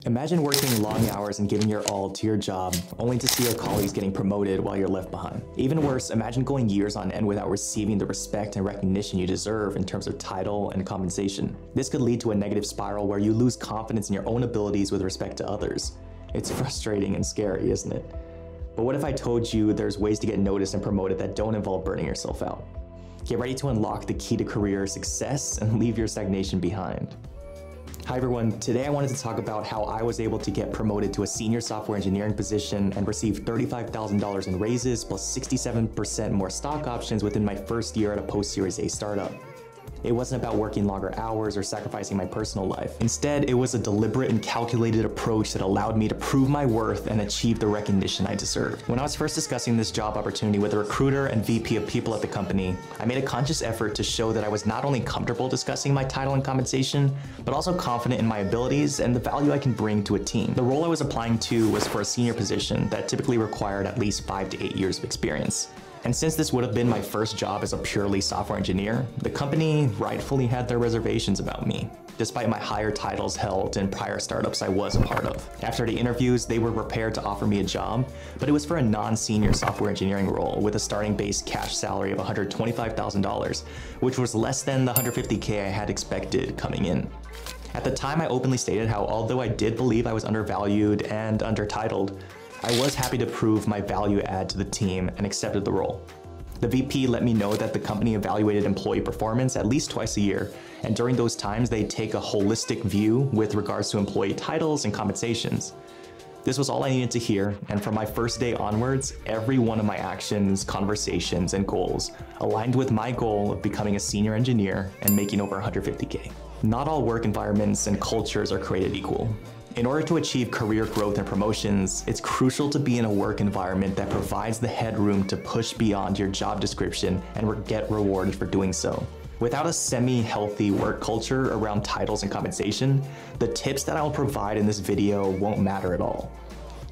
Imagine working long hours and giving your all to your job, only to see your colleagues getting promoted while you're left behind. Even worse, imagine going years on end without receiving the respect and recognition you deserve in terms of title and compensation. This could lead to a negative spiral where you lose confidence in your own abilities with respect to others. It's frustrating and scary, isn't it? But what if I told you there's ways to get noticed and promoted that don't involve burning yourself out? Get ready to unlock the key to career success and leave your stagnation behind. Hi everyone, today I wanted to talk about how I was able to get promoted to a senior software engineering position and receive $35,000 in raises plus 67% more stock options within my first year at a post-Series A startup. It wasn't about working longer hours or sacrificing my personal life. Instead, it was a deliberate and calculated approach that allowed me to prove my worth and achieve the recognition I deserved. When I was first discussing this job opportunity with a recruiter and VP of people at the company, I made a conscious effort to show that I was not only comfortable discussing my title and compensation, but also confident in my abilities and the value I can bring to a team. The role I was applying to was for a senior position that typically required at least 5 to 8 years of experience. And since this would have been my first job as a purely software engineer, the company rightfully had their reservations about me, despite my higher titles held in prior startups I was a part of. After the interviews, they were prepared to offer me a job, but it was for a non-senior software engineering role with a starting base cash salary of $125,000, which was less than the $150K I had expected coming in. At the time, I openly stated how although I did believe I was undervalued and undertitled, I was happy to prove my value add to the team and accepted the role. The VP let me know that the company evaluated employee performance at least twice a year, and during those times they take a holistic view with regards to employee titles and compensations. This was all I needed to hear, and from my first day onwards, every one of my actions, conversations, and goals aligned with my goal of becoming a senior engineer and making over $150K. Not all work environments and cultures are created equal. In order to achieve career growth and promotions, it's crucial to be in a work environment that provides the headroom to push beyond your job description and get rewarded for doing so. Without a semi-healthy work culture around titles and compensation, the tips that I'll provide in this video won't matter at all.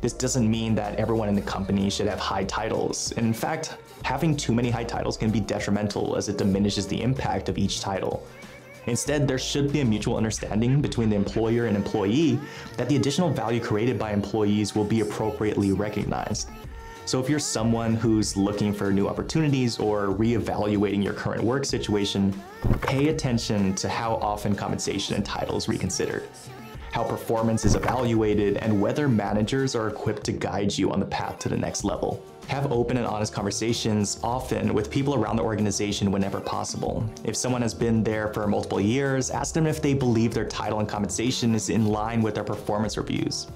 This doesn't mean that everyone in the company should have high titles. In fact, having too many high titles can be detrimental as it diminishes the impact of each title. Instead, there should be a mutual understanding between the employer and employee that the additional value created by employees will be appropriately recognized. So if you're someone who's looking for new opportunities or reevaluating your current work situation, pay attention to how often compensation and titles reconsidered, how performance is evaluated, and whether managers are equipped to guide you on the path to the next level. Have open and honest conversations often with people around the organization whenever possible. If someone has been there for multiple years, ask them if they believe their title and compensation is in line with their performance reviews.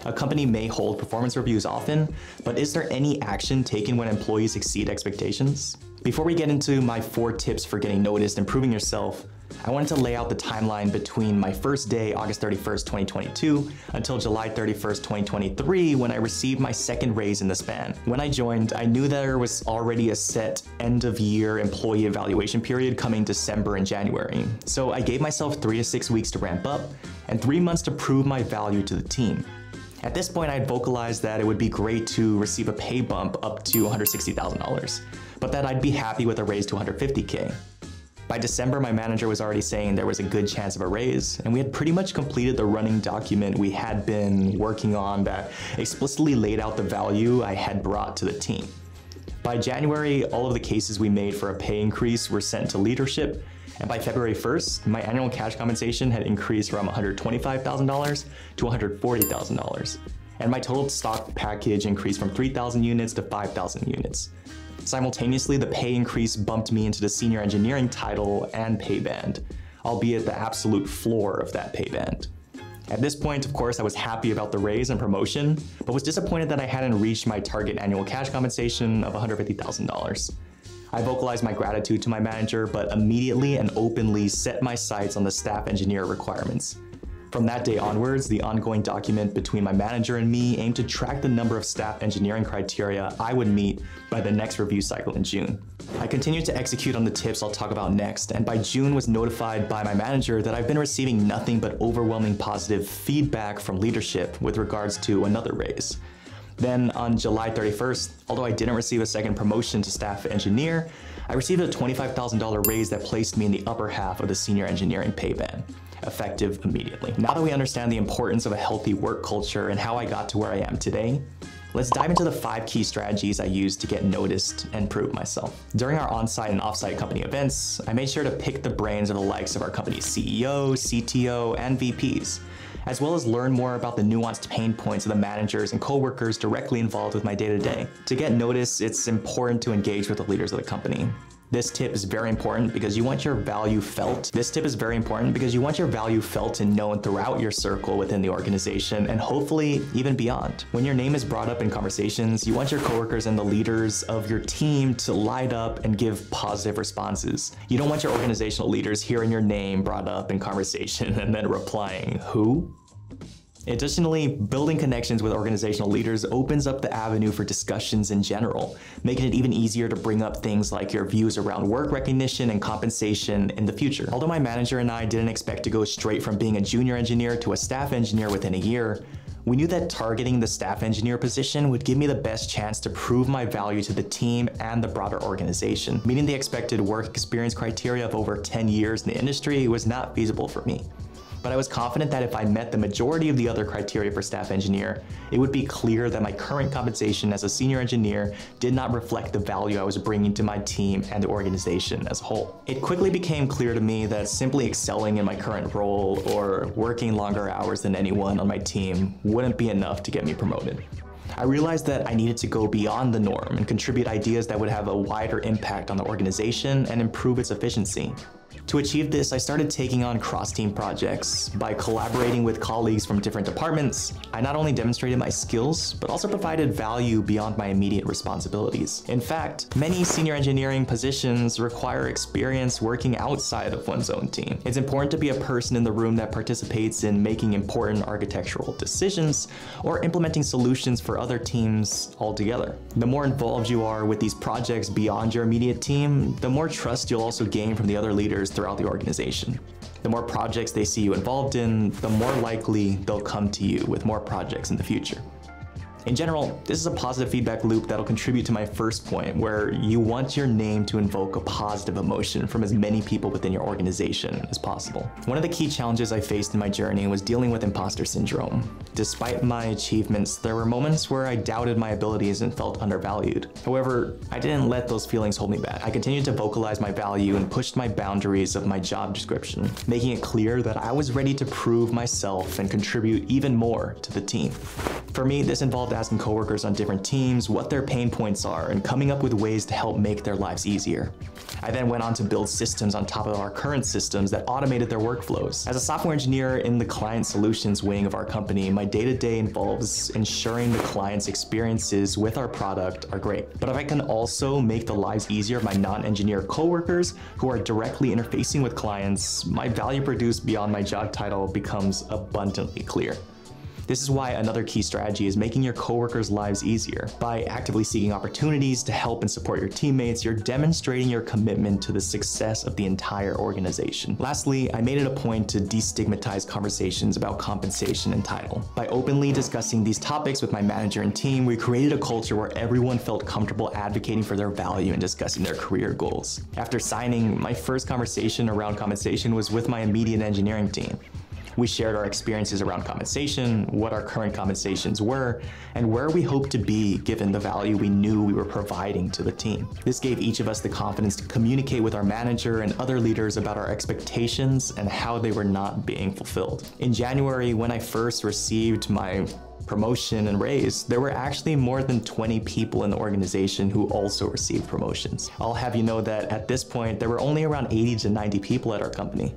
A company may hold performance reviews often, but is there any action taken when employees exceed expectations? Before we get into my 4 tips for getting noticed and proving yourself, I wanted to lay out the timeline between my first day, August 31st, 2022, until July 31st, 2023, when I received my second raise in the span. When I joined, I knew there was already a set end-of-year employee evaluation period coming December and January. So I gave myself 3 to 6 weeks to ramp up and 3 months to prove my value to the team. At this point, I'd vocalized that it would be great to receive a pay bump up to $160,000, but that I'd be happy with a raise to $150K. By December, my manager was already saying there was a good chance of a raise, and we had pretty much completed the running document we had been working on that explicitly laid out the value I had brought to the team. By January, all of the cases we made for a pay increase were sent to leadership, and by February 1st, my annual cash compensation had increased from $125,000 to $140,000, and my total stock package increased from 3,000 units to 5,000 units. Simultaneously, the pay increase bumped me into the senior engineering title and pay band, albeit the absolute floor of that pay band. At this point, of course, I was happy about the raise and promotion, but was disappointed that I hadn't reached my target annual cash compensation of $150,000. I vocalized my gratitude to my manager, but immediately and openly set my sights on the staff engineer requirements. From that day onwards, the ongoing document between my manager and me aimed to track the number of staff engineering criteria I would meet by the next review cycle in June. I continued to execute on the tips I'll talk about next, and by June was notified by my manager that I've been receiving nothing but overwhelming positive feedback from leadership with regards to another raise. Then on July 31st, although I didn't receive a second promotion to staff engineer, I received a $25,000 raise that placed me in the upper half of the senior engineering pay band. effective immediately. Now that we understand the importance of a healthy work culture and how I got to where I am today, let's dive into the 5 key strategies I use to get noticed and prove myself. During our on-site and off-site company events, I made sure to pick the brains of the likes of our company's CEO, CTO, and VPs, as well as learn more about the nuanced pain points of the managers and coworkers directly involved with my day-to-day. To get noticed, it's important to engage with the leaders of the company. This tip is very important because you want your value felt. And known throughout your circle within the organization and hopefully even beyond. When your name is brought up in conversations, you want your coworkers and the leaders of your team to light up and give positive responses. You don't want your organizational leaders hearing your name brought up in conversation and then replying, "Who?" Additionally, building connections with organizational leaders opens up the avenue for discussions in general, making it even easier to bring up things like your views around work recognition and compensation in the future. Although my manager and I didn't expect to go straight from being a junior engineer to a staff engineer within a year, we knew that targeting the staff engineer position would give me the best chance to prove my value to the team and the broader organization. Meeting the expected work experience criteria of over 10 years in the industry was not feasible for me. But I was confident that if I met the majority of the other criteria for staff engineer, it would be clear that my current compensation as a senior engineer did not reflect the value I was bringing to my team and the organization as a whole. It quickly became clear to me that simply excelling in my current role or working longer hours than anyone on my team wouldn't be enough to get me promoted. I realized that I needed to go beyond the norm and contribute ideas that would have a wider impact on the organization and improve its efficiency. To achieve this, I started taking on cross-team projects. By collaborating with colleagues from different departments, I not only demonstrated my skills, but also provided value beyond my immediate responsibilities. In fact, many senior engineering positions require experience working outside of one's own team. It's important to be a person in the room that participates in making important architectural decisions or implementing solutions for other teams altogether. The more involved you are with these projects beyond your immediate team, the more trust you'll also gain from the other leaders throughout the organization. The more projects they see you involved in, the more likely they'll come to you with more projects in the future. In general, this is a positive feedback loop that'll contribute to my first point, where you want your name to invoke a positive emotion from as many people within your organization as possible. One of the key challenges I faced in my journey was dealing with imposter syndrome. Despite my achievements, there were moments where I doubted my abilities and felt undervalued. However, I didn't let those feelings hold me back. I continued to vocalize my value and pushed my boundaries of my job description, making it clear that I was ready to prove myself and contribute even more to the team. For me, this involved asking coworkers on different teams what their pain points are and coming up with ways to help make their lives easier. I then went on to build systems on top of our current systems that automated their workflows. As a software engineer in the client solutions wing of our company, my day-to-day involves ensuring the client's experiences with our product are great. But if I can also make the lives easier of my non-engineer coworkers who are directly interfacing with clients, my value produced beyond my job title becomes abundantly clear. This is why another key strategy is making your coworkers' lives easier. By actively seeking opportunities to help and support your teammates, you're demonstrating your commitment to the success of the entire organization. Lastly, I made it a point to destigmatize conversations about compensation and title. By openly discussing these topics with my manager and team, we created a culture where everyone felt comfortable advocating for their value and discussing their career goals. After signing, my first conversation around compensation was with my immediate engineering team. We shared our experiences around compensation, what our current compensations were, and where we hoped to be given the value we knew we were providing to the team. This gave each of us the confidence to communicate with our manager and other leaders about our expectations and how they were not being fulfilled. In January, when I first received my promotion and raise, there were actually more than 20 people in the organization who also received promotions. I'll have you know that at this point, there were only around 80 to 90 people at our company.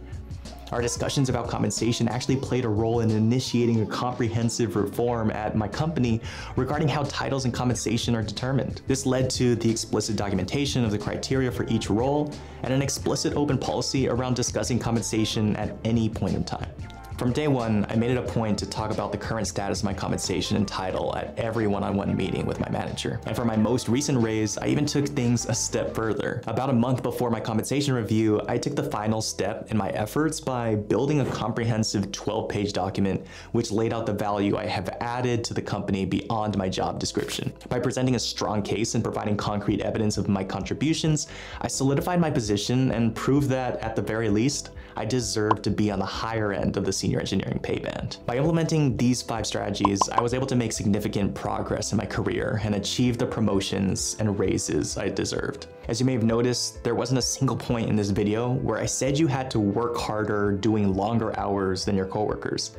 Our discussions about compensation actually played a role in initiating a comprehensive reform at my company regarding how titles and compensation are determined. This led to the explicit documentation of the criteria for each role and an explicit open policy around discussing compensation at any point in time. From day one, I made it a point to talk about the current status of my compensation and title at every one-on-one meeting with my manager. And for my most recent raise, I even took things a step further. About a month before my compensation review, I took the final step in my efforts by building a comprehensive 12-page document which laid out the value I have added to the company beyond my job description. By presenting a strong case and providing concrete evidence of my contributions, I solidified my position and proved that, at the very least, I deserve to be on the higher end of the senior engineering pay band. By implementing these 5 strategies, I was able to make significant progress in my career and achieve the promotions and raises I deserved. As you may have noticed, there wasn't a single point in this video where I said you had to work harder doing longer hours than your coworkers.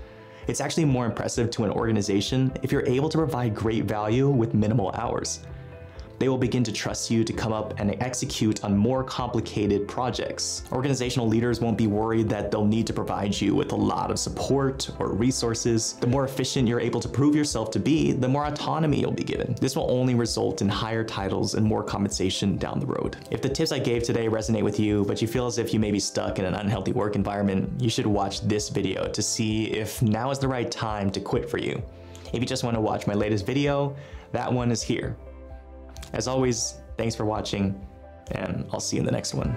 It's actually more impressive to an organization if you're able to provide great value with minimal hours. They will begin to trust you to come up and execute on more complicated projects. Organizational leaders won't be worried that they'll need to provide you with a lot of support or resources. The more efficient you're able to prove yourself to be, the more autonomy you'll be given. This will only result in higher titles and more compensation down the road. If the tips I gave today resonate with you, but you feel as if you may be stuck in an unhealthy work environment, you should watch this video to see if now is the right time to quit for you. If you just want to watch my latest video, that one is here. As always, thanks for watching, and I'll see you in the next one.